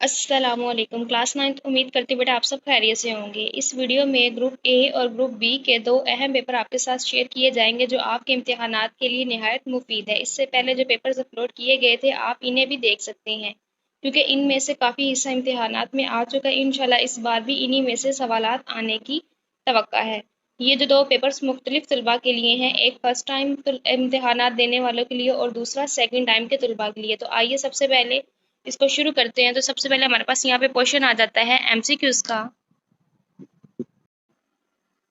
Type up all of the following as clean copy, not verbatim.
अस्सलामुअलैकुम class 9th। उम्मीद करती बेटा आप सब खैरियत से होंगे। इस वीडियो में ग्रुप ए और ग्रुप बी के दो अहम पेपर आपके साथ शेयर किए जाएंगे जो आपके इम्तिहानात के लिए निहायत मुफीद है। इससे पहले जो पेपर्स अपलोड किए गए थे आप इन्हें भी देख सकते हैं क्योंकि इनमें से काफ़ी हिस्सा इम्तिहानात में आ चुका है। इंशाल्लाह इस बार भी इन्हीं में से सवालात आने की तवक्का है। ये जो दो पेपर्स मुख्तलिफ तलबा के लिए हैं, एक फ़र्स्ट टाइम इम्तिहानात देने वालों के लिए और दूसरा सेकंड टाइम के तलबा के लिए। तो आइए सबसे पहले इसको शुरू करते हैं। तो सबसे पहले हमारे पास यहाँ पे क्वेश्चन आ जाता है एमसीक्यूज का।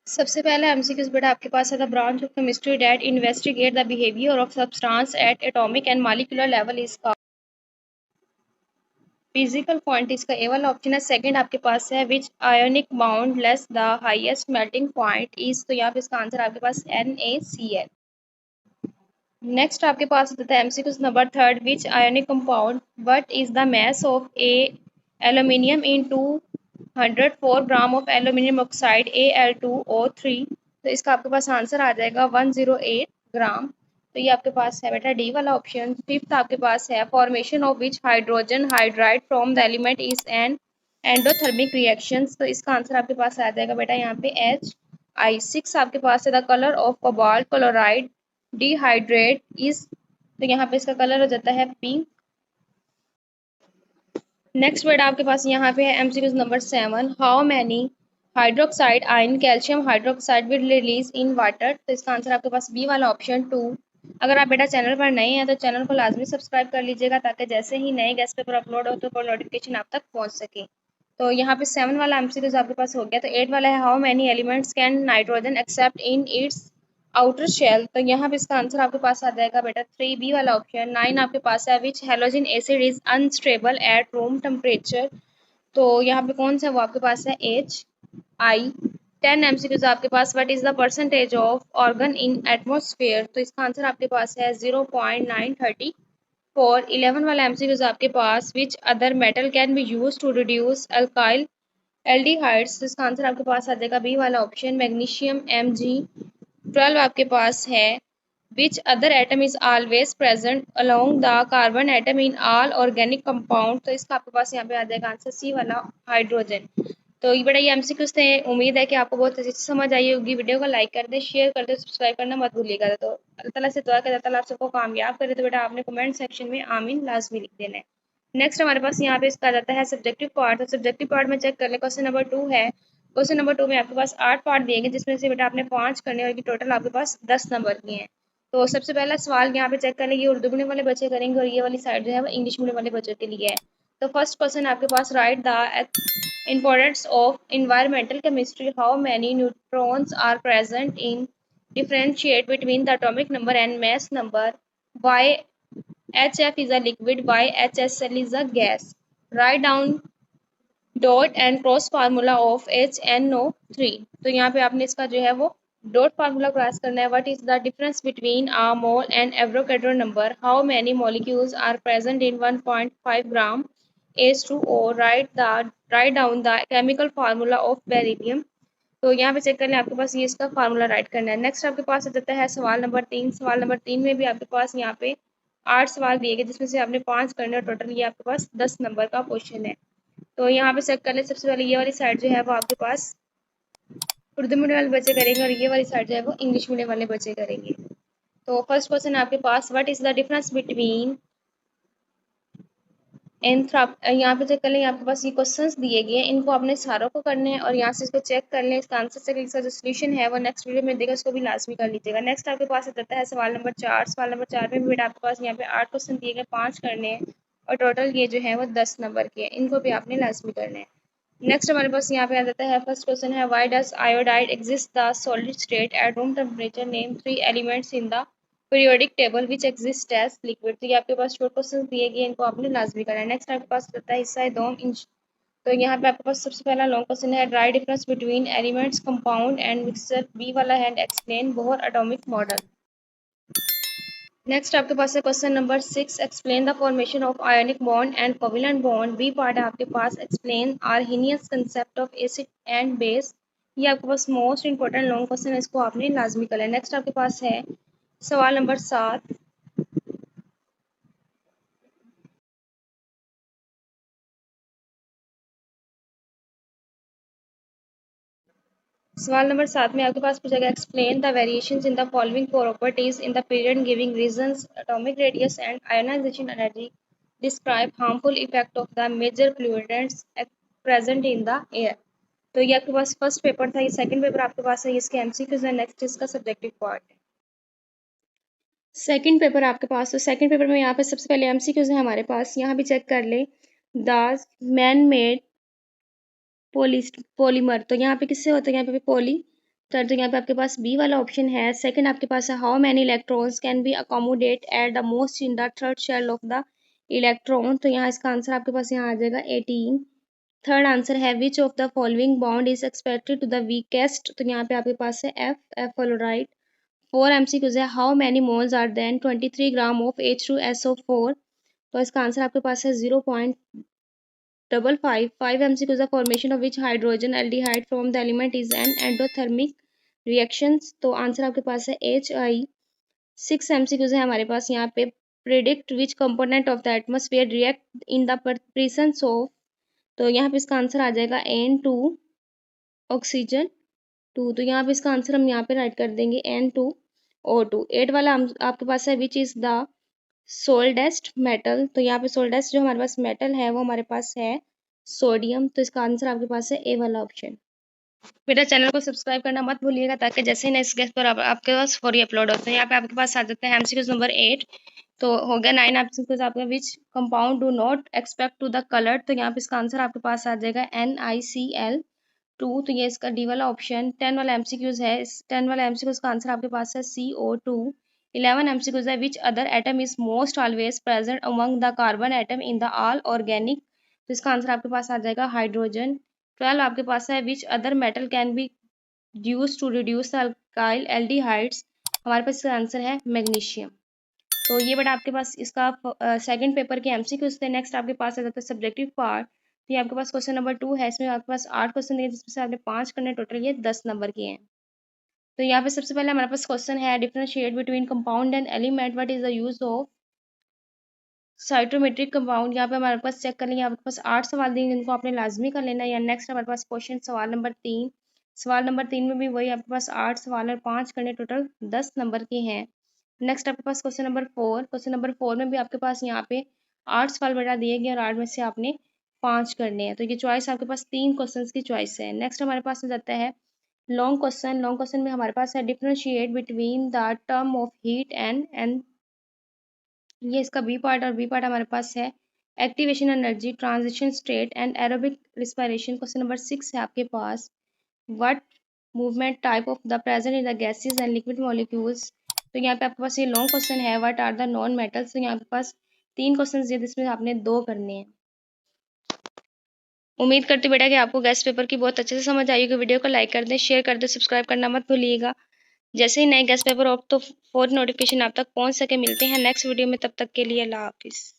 सबसे पहला एमसीक्यूज बेटा आपके पास है the branch of chemistry that investigate the behaviour of substance at atomic and molecular level is called physical quantities का ए वाला ऑप्शन है। सेकंड आपके पास है which ionic bound less the highest melting point is, तो यहाँ पे इसका आंसर आपके पास NaCl। नेक्स्ट आपके पास होता है MCQs number third which ionic compound what is the mass of A aluminium in 204 gram of aluminium oxide Al2O3, तो इसका आपके पास आंसर आ जाएगा 108 ग्राम। तो ये आपके पास है बेटा डी वाला ऑप्शन। फिफ्थ आपके पास है formation of which hydrogen hydride from the element is an endothermic reactions, तो इसका आंसर आपके पास आ जाएगा बेटा यहाँ पे HI। सिक्स आपके पास है the colour of cobalt chloride dehydrate is, तो यहाँ पे इसका कलर हो जाता है पिंक। नेक्स्ट वर्ड आपके पास यहाँ पे है MCQs number 7 how many hydroxide ion calcium hydroxide will release in water, तो इसका आंसर आपके पास बी वाला ऑप्शन 2। अगर आप बेटा चैनल पर नए हैं तो चैनल को लाजमी सब्सक्राइब कर लीजिएगा ताकि जैसे ही नए गेस्ट पेपर अपलोड हो तो नोटिफिकेशन आप तक पहुँच सके। तो यहाँ पे 7 वाला एमसीक्यूज आपके पास हो गया। तो 8 वाला है how many elements can nitrogen accept in its outer shell, तो यहाँ पे इसका आंसर आपके पास आ जाएगा बेटा 3B वाला ऑप्शन। 9 आपके पास है विच halogen acid is unstable eight room temperature, तो यहाँ पे कौन सा वो आपके पास है HI। 10 एमसीक्यूज आपके पास what is the percentage of argon in atmosphere, तो इसका आंसर आपके पास है 0.934। 11 वाला एमसीक्यूज आपके पास which other metal can be use to reduce alkyl aldehydes, तो इसका आंसर आपके पास आ जाएगा बी वाला ऑप्शन मैग्नीशियम Mg। 12 आपके पास है which other atom is always present along the carbon atom in all organic compound, तो इसका आपके पास यहाँ पे आ जाएगा आंसर सी वाला हाइड्रोजन। तो ये बड़ा ये एमसीक्यूज थे। उम्मीद है कि आपको बहुत अच्छे से समझ आई होगी। वीडियो को लाइक कर दे, शेयर कर दे, सब्सक्राइब करना मत भूलिएगा। तो अल्लाह ताला से दुआ करता है आप सबको कामयाब करे। तो बेटा आपने कमेंट सेक्शन में आमीन लाजमी लिख देना है। नेक्स्ट हमारे पास यहाँ पे इसका आ जाता है सब्जेक्टिव पार्ट। तो सब्जेक्टिव पार्ट में चेक कर ले। क्वेश्चन नंबर 2 है। क्वेश्चन नंबर 2 में आपके पास 8 पार्ट दिए गए जिसमें से बेटा आपने 5 करने और टोटल आपके पास 10 नंबर की हैं। तो सबसे पहला सवाल यहाँ पे चेक कर लेंगे, उर्दू मीडियम वाले बच्चे करेंगे और ये वाली साइड जो है वो इंग्लिश मीडियम वाले बच्चों के लिए है। तो फर्स्ट क्वेश्चन आपके पास write the importance of environmental chemistry, how many neutrons are present in differentiate between the atomic number and mass number, why HF is a liquid, why HSL is a gas, write down dot and cross formula of HNO3, तो यहाँ पे आपने इसका जो है वो dot formula cross करना है। What is the difference between a mole and Avogadro number, how many molecules are present in 1.5 gram H2O, write down the chemical formula of beryllium, तो यहाँ पे चेक कर लें आपके पास ये इसका फार्मूला राइट करना है। नेक्स्ट आपके पास आ जाता है सवाल नंबर 3। सवाल नंबर 3 में भी आपके पास यहाँ पे 8 सवाल दिए गए जिसमें से आपने 5 करने और टोटल ये आपके पास 10 नंबर का क्वेश्चन है। तो यहाँ पे चेक कर ले। सबसे पहले ये वाली साइड जो है वो आपके पास उर्दू मीडियम वाले बच्चे करेंगे और ये वाली साइड जो है वो इंग्लिश मीडियम वाले बच्चे करेंगे। तो फर्स्ट क्वेश्चन आपके पास what is the difference between एंथ्राप, यहाँ पे चेक कर लें आपके पास ये क्वेश्चंस दिए गए हैं, इनको आपने सारों को करने हैं और यहाँ से इसको चेक कर लें। इसका आंसर से इसका जो सोल्यूशन है वो नेक्स्ट वीडियो में देगा, उसको भी लाजमी कर लीजिएगा। नेक्स्ट आपके पास आता है सवाल नंबर 4। सवाल नंबर 4 में भी बेटा आपके पास यहाँ पे 8 क्वेश्चन दिए गए, 5 करने हैं और टोटल ये जो है वो 10 नंबर के हैं, इनको भी आपने लाजमी करने हैं। नेक्स्ट हमारे पास यहाँ पे आ जाता है फर्स्ट क्वेश्चन है why does iodide exist the solid state at room temperature, name 3 elements in the periodic table which exist as liquid, तो ये आपके पास शॉर्ट क्वेश्चन दिए गए, इनको आपने लाजमी करना है। नेक्स्ट आपके पास रहता है हिस्सा है 2 इंच, तो यहाँ पे आपके पास सबसे पहला लॉन्ग क्वेश्चन है dry difference between elements compound and mixture, B वाला है explain Bohr atomic model. Next आपके पास है question number 6 explain the formation of ionic bond and covalent bond, B part है आपके पास explain Arrhenius concept of acid and base, ये आपके पास मोस्ट इंपॉर्टेंट लॉन्ग क्वेश्चन है, इसको आपने लाजमी करना है। नेक्स्ट आपके पास है सवाल नंबर 7 सवाल नंबर 7 में आपके पास पूछा गया explain the variations in the following properties in the period giving reasons atomic radius and ionisation energy describe harmful effect of the major pollutants present in the air. तो ये आपके पास फर्स्ट पेपर था, ये सेकंड पेपर आपके पास है, इसके MCQs है, नेक्स्ट इसका सब्जेक्टिव पार्ट है। सेकंड पेपर आपके पास, तो सेकंड पेपर में यहाँ पे सबसे पहले एमसीक्यूज है हमारे पास, यहाँ भी चेक कर ले। द मैन मेड पॉलीमर, तो यहाँ पे किससे होता है, यहाँ पे पॉली, तो यहाँ पे आपके पास बी वाला ऑप्शन है। सेकंड आपके पास है how many electrons can be accommodate at the most in the third shell of the electron, तो यहाँ इसका आंसर आपके पास यहाँ आ जाएगा 18। थर्ड आंसर है which of the following bond is expected to the weakest, तो यहाँ पे आपके पास है एफ फॉलो राइट। 4 एमसीक्यूज है how many moles are then 23 gram of H2SO4, तो इसका आंसर आपके पास है 0.55। 5 MCQs, the formation of which hydrogen aldehyde from the element is an endothermic reactions, तो आंसर आपके पास है HI। 6 MCQs है हमारे पास यहाँ पे predict which component of the atmosphere react in the presence of, तो यहाँ पे इसका आंसर आ जाएगा N2 ऑक्सीजन 2, तो यहाँ पे इसका आंसर हम यहाँ पे राइट कर देंगे N2O2। 8 वाला आपके पास है विच इज द सोल्डेस्ट मेटल, तो यहाँ पे सोल्डेस्ट जो हमारे पास मेटल है वो हमारे पास है सोडियम, तो इसका आंसर आपके पास है ए वाला ऑप्शन। मेरा चैनल को सब्सक्राइब करना मत भूलिएगा ताकि जैसे ही नेक्स्ट गेस्ट पर आपके पास फौरी अपलोड होता है। यहाँ पे आपके पास आ जाते हैं एमसीक्यूज नंबर 8, तो हो गया 9 एमसीक्यूज आपका which compound do not expect to the colour, तो यहाँ पे इसका आंसर आपके पास आ जाएगा NiCl2, तो ये इसका डी वाला ऑप्शन। 10 वाला एमसीक्यूज है, 10 वाला एमसीक्यूज का आंसर आपके पास है CO2। 11 एमसीक्यूज है which other atom is most always present among the carbon atom in the all organic, तो इसका आंसर आपके पास आ जाएगा हाइड्रोजन। 12 आपके पास है which other metal can be use to reduce alkyl aldehydes, हमारे पास इसका आंसर है मैग्नीशियम। तो ये बेटा आपके पास इसका सेकंड पेपर के एमसीक्यूज थे। नेक्स्ट आपके पास आ जाता है सब्जेक्टिव पार्ट, तो ये आपके पास क्वेश्चन नंबर 2 है, इसमें आपके पास 8 क्वेश्चन दिए जिसमें से आपने 5 करने, टोटल ये 10 नंबर के हैं। तो यहाँ पे सबसे पहले हमारे पास क्वेश्चन है differentiate between compound and element, what is the use of stoichiometric compound. यहाँ पे हमारे पास चेक कर लेंगे, आपके पास 8 सवाल दिए जिनको आपने लाजमी कर लेना है। या नेक्स्ट हमारे पास क्वेश्चन सवाल नंबर 3, सवाल नंबर 3 में भी वही आपके पास 8 सवाल और 5 करने, टोटल 10 नंबर के हैं। नेक्स्ट आपके पास क्वेश्चन नंबर 4, क्वेश्चन नंबर 4 में भी आपके पास यहाँ पे 8 सवाल बेटा दिए गए और 8 में से आपने 5 करने हैं, तो ये चॉइस आपके पास 3 क्वेश्चन की चॉइस है। नेक्स्ट हमारे पास हो जाता है लॉन्ग क्वेश्चन। लॉन्ग क्वेश्चन में हमारे पास है differentiate between the term of heat and ये इसका बी पार्ट, और बी पार्ट हमारे पास है activation energy, transition state and aerobic respiration. Question number 6 है आपके पास what movement type of the present in the gases and liquid molecules, तो यहाँ पे आपके पास ये लॉन्ग क्वेश्चन है what are the non metals, तो यहाँ पे पास 3 क्वेश्चन दिए जिसमें आपने 2 करने हैं। उम्मीद करती बेटा कि आपको गेस्ट पेपर की बहुत अच्छे से समझ आई होगी। वीडियो को लाइक कर दें, शेयर कर दें, सब्सक्राइब करना मत भूलिएगा। जैसे ही नए गेस्ट पेपर हो तो फौरन नोटिफिकेशन आप तक पहुंच सके। मिलते हैं नेक्स्ट वीडियो में, तब तक के लिए अल्लाह हाफिज़।